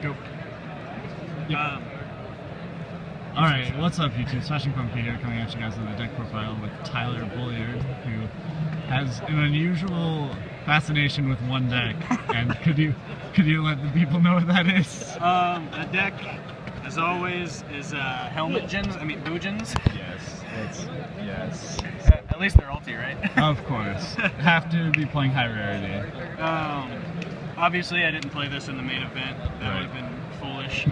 Go. Yep. Alright, what's up YouTube? Smashing Pumpkin here, coming at you guys with a deck profile with Tyler Bulliard, who has an unusual fascination with one deck. And could you let the people know what that is? The deck, as always, is Bujins. Yes, yes. At least they're ulti, right? Of course. Have to be playing high rarity. Obviously I didn't play this in the main event. That would have been foolish,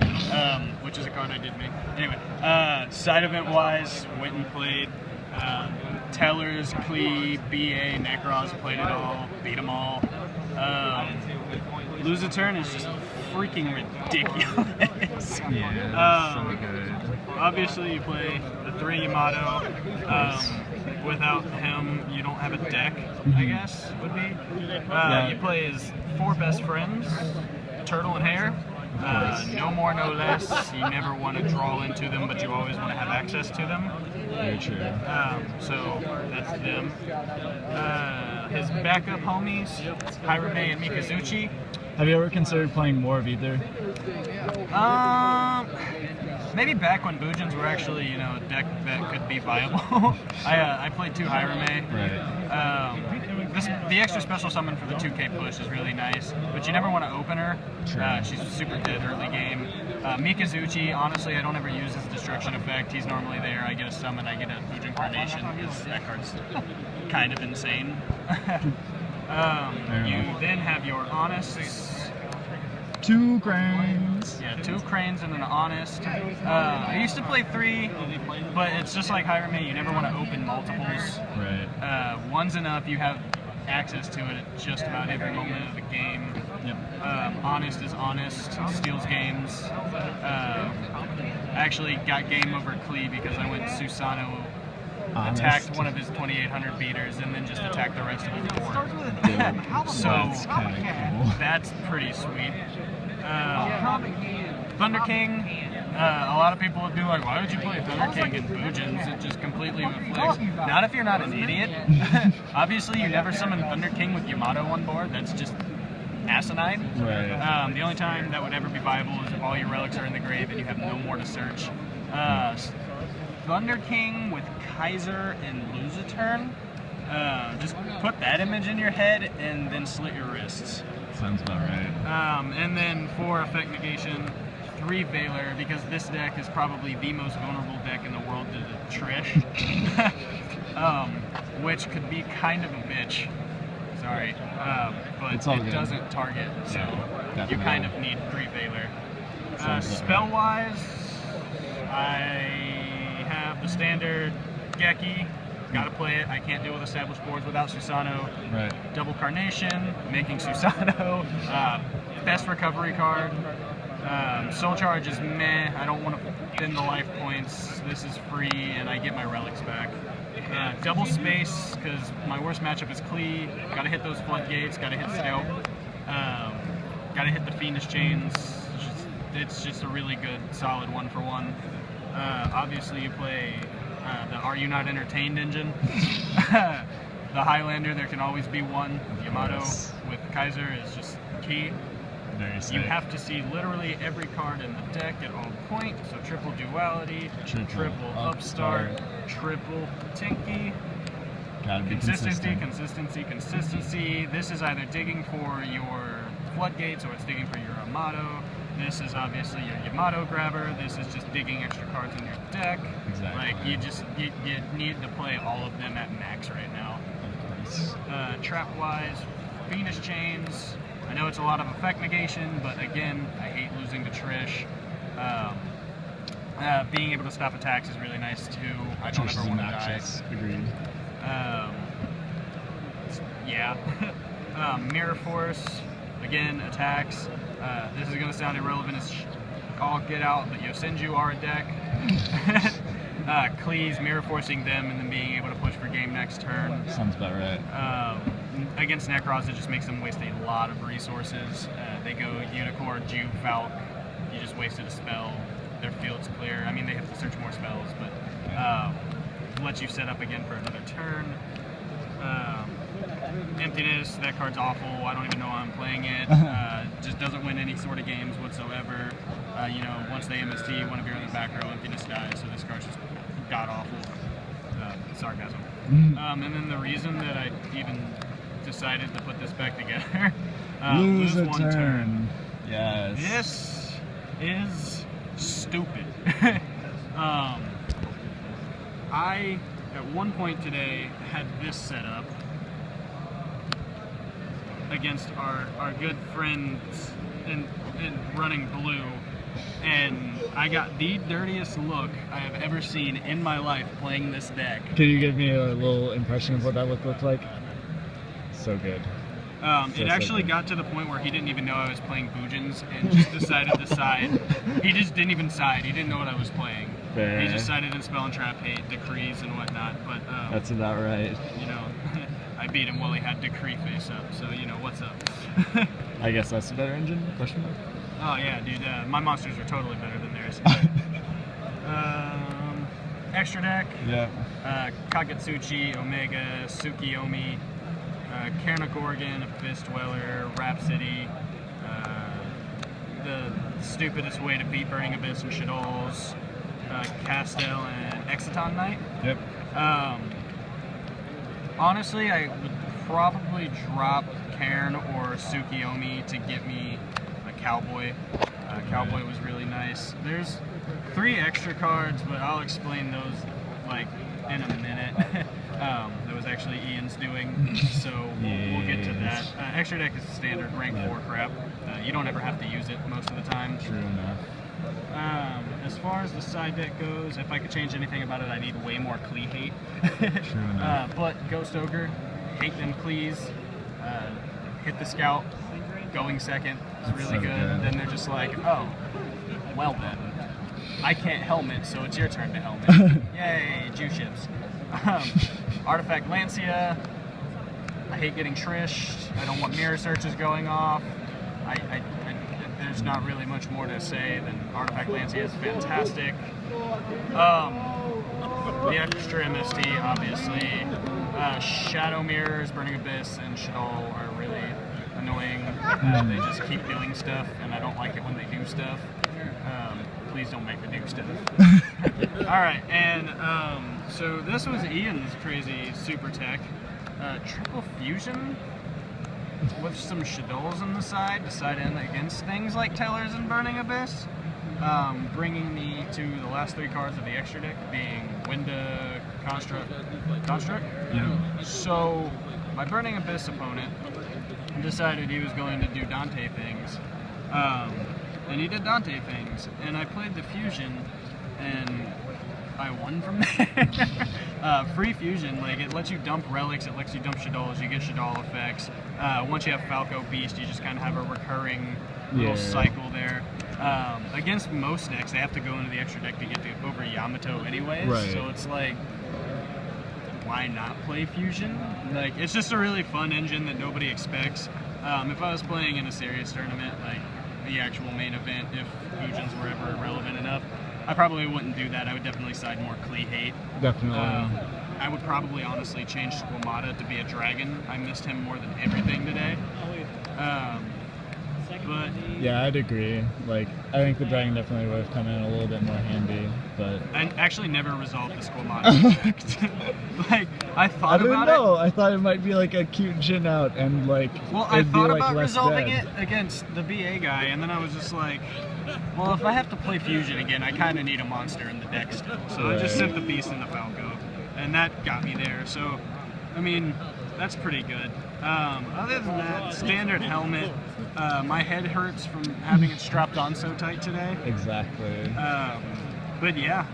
which is a card I did make. Anyway, side event wise, went and played Tellers, Klee, BA, Necros, played it all, beat them all. Lose a turn is just freaking ridiculous. Yeah, so good. Obviously you play the 3 Yamato. Without him, you don't have a deck, I guess, would be. You play his 4 best friends, Turtle and Hare. No more, no less. You never want to draw into them, but you always want to have access to them. Very true. So that's them. His backup homies, Hyrule and Mikazuchi. Have you ever considered playing more of either? Maybe back when Bujins were actually, a deck that could be viable. I played 2 Hyrule. Right. The extra special summon for the 2K push is really nice, but you never want to open her. She's super dead early game. Mikazuchi, honestly, I don't ever use his destruction effect. He's normally there. I get a summon, I get a Bujin Carnation, because that card's kind of insane. You then have your Honest. 2 cranes. Yeah, 2 cranes and an Honest. I used to play 3, but it's just like Hyrule, you never want to open multiples. Right. One's enough, you have access to it at just about every moment of the game. Yep. Honest is honest, steals games. Actually got game over Klee because I went Susano, attacked one of his 2800 beaters, and then just attacked the rest of his board. So that's kind of cool. That's pretty sweet. Thunder King, a lot of people would be like, why would you play Thunder King in Bujins? It just completely reflects. Not if you're not an idiot. Obviously, you never summon Thunder King with Yamato on board. That's just asinine. Right. The only time that would ever be viable is if all your relics are in the grave and you have no more to search. Thunder King with Kaiser and lose a turn. Just put that image in your head and then slit your wrists. Sounds about right. And then for effect negation, 3 Valor, because this deck is probably the most vulnerable deck in the world to the Trish. Which could be kind of a bitch. Sorry. But it doesn't target, so you kind of need 3 Valor. Spell-wise, I have the standard Geki. Gotta play it. I can't deal with established boards without Susano. Right. Double Carnation, making Susano. Best recovery card. Soul Charge is meh. I don't want to spend the life points. This is free, and I get my relics back. Double Space, because my worst matchup is Klee. Gotta hit those floodgates. Gotta hit Scalp. Gotta hit the Fiendish Chains. It's just a really good, solid 1-for-1. Obviously, you play the Are You Not Entertained engine. The Highlander, there can always be one. Yamato with Kaiser is just key. Very sick. You have to see literally every card in the deck at all points. So triple Duality, triple Upstart, triple Tinky. Gotta be Consistency. This is either digging for your floodgates or it's digging for your Yamato. This is obviously your Yamato grabber. This is just digging extra cards in your deck. Exactly. Like you need to play all of them at max right now. Of course. Trap wise, Fiendish Chains. I know it's a lot of effect negation, but again, I hate losing to Trish. Being able to stop attacks is really nice too. I don't ever want to die. Agreed. Mirror Force, again, attacks. This is going to sound irrelevant as all get out, but Yosenju are a deck. Klee's mirror forcing them and then being able to push for game next turn. Sounds about right. Against Necros, it just makes them waste a lot of resources. They go Unicorn, Juke, Valk. You just wasted a spell. Their field's clear. I mean, they have to search more spells, but lets you set up again for another turn. Emptiness, that card's awful. I don't even know why I'm playing it. Just doesn't win any sort of games whatsoever. You know, once they MST, one of you in the back row, emptiness dies, so this car's just god-awful. Sarcasm. And then the reason that I even decided to put this back together, lose a one turn. Yes. This is stupid. I, at one point today, had this set up against our good friends in running blue, and I got the dirtiest look I have ever seen in my life playing this deck. Can you give me a little impression of what that looked like? So good. It actually got to the point where he didn't even know I was playing Bujins and just decided to side. He just didn't even side. He didn't know what I was playing. Fair. He just sided in Spell and Trap, Hate, Decrees, and whatnot. But that's about right. You know, I beat him while he had Decree face up, so you know what's up. I guess that's a better engine? Question mark? Oh yeah, dude. My monsters are totally better than theirs. Extra deck. Yeah. Kagetsuchi, Omega, Tsukiyomi, Carnagorgon, Abyss Dweller, Rhapsody, the stupidest way to beat Burning Abyss and Shadows, Castel, and Exciton Knight. Yep. Honestly, I would probably drop Cairn or Tsukiyomi to get me a Cowboy. Cowboy was really nice. There's 3 extra cards, but I'll explain those like in a minute. That was actually Ian's doing, so we'll get to that. Extra deck is standard rank 4 crap. You don't ever have to use it most of the time. True enough. As far as the side deck goes, if I could change anything about it, I need way more Klee hate. True enough. But Ghost Ogre, hate them Klees. Hit the Scout, going second is really So good. Then they're just like, oh, well then, I can't helmet, so it's your turn to helmet. Yay, Jew ships. Artifact Lancia. I hate getting trished. I don't want mirror searches going off. There's not really much more to say than Artifact Lancia is fantastic. The extra MST, obviously. Shadow Mirrors, Burning Abyss, and Shadol are really annoying. They just keep doing stuff, and I don't like it when they do stuff. Please don't make me do stuff. Alright, and so this was Ian's crazy super tech. Triple Fusion with some Shadows on the side to side in against things like Tellers and Burning Abyss. Bringing me to the last 3 cards of the extra deck, being Winda, Construct? Yeah. So, my Burning Abyss opponent decided he was going to do Dante things. And he did Dante things, and I played the Fusion, and I won from there. Free Fusion, like, it lets you dump relics, it lets you dump Shadows, you get Shadol effects. Once you have Falco Beast, you just kind of have a recurring little cycle there. Against most decks, they have to go into the extra deck to get over Yamato anyways, so it's like, why not play Fusion? Like, it's just a really fun engine that nobody expects. If I was playing in a serious tournament, like the actual main event, if Fusions were ever relevant enough, I probably wouldn't do that. I would definitely side more Klee hate. Definitely. I would probably honestly change Squamata to be a dragon. I missed him more than everything today. But yeah, I'd agree. Like, I think the dragon definitely would have come in a little bit more handy, but I actually never resolved the Squamata effect. Like, I thought about it. I thought it might be like a cute Jin out and like. Well, I thought about less resolving dead. it against the BA guy, and then I was just like, well, if I have to play Fusion again, I kind of need a monster in the deck still. So I just sent the Beast and the Falco, and that got me there. So, I mean, that's pretty good. Other than that, standard helmet. My head hurts from having it strapped on so tight today. Exactly. But yeah,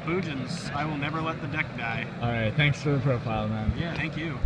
Bujins, I will never let the deck die. Alright, thanks for the profile, man. Yeah, thank you.